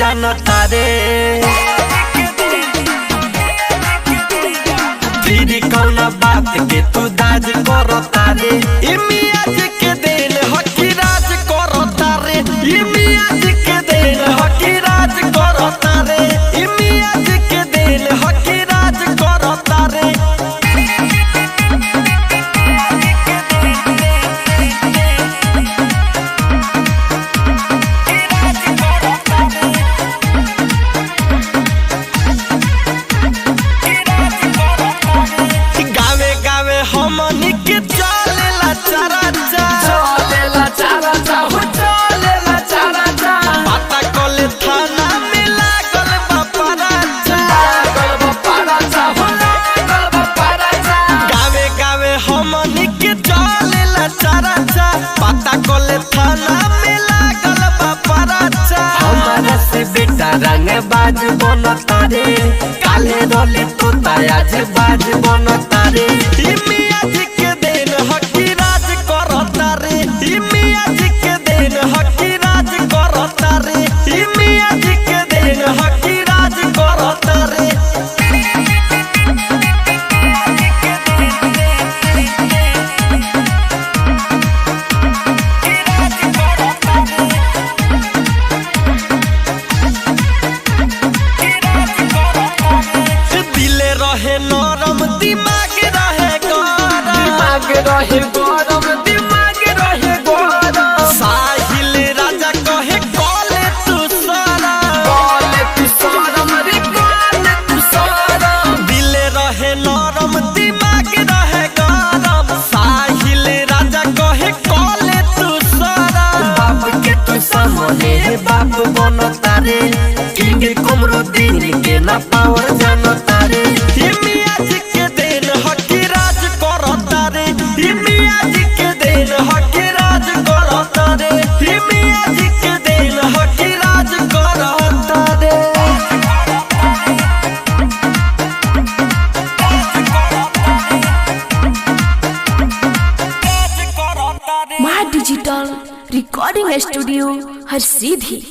जानता रे फिर कौन बात के तू दाज करता रे मियाँ जी के दिन हकी राज करता रे मियाँ जी के दिन हकी राज करता रे मियाँ जी के दिन हकी राज करता रे हमनी के चलेला चराचा पता कले थाना में लागल बपराचा गावे गावे हमनी के चलेला चराचा पता कले थाना में लागल बपराचा हमारा से बेटा रंग बाज बनता रे काले रोले तो आज बाज बनता रे मियाँ जी के दिन हकी राज करता रे मियाँ जी के दिन हकी राज करता रे मियाँ जी के दिन हकी राज करता रे दिले रहे नरम दिमाग रहे गरम साहिल राजा कहे कले तू सरम दिले रहे नरम दिमाग रहे गरम साहिल राजा कहे कले तू सरम बाप के तू सामने बाप बनता रे किंग कुमरुद्दीन के ना पावर जानता रे मियाँ जी के दिन हकी राज करता रे मियाँ जी के दिन हकी राज करता रे मियाँ जी के दिन हकी राज करता रे माँ डिजिटल रिकॉर्डिंग स्टूडियो हर सीधी।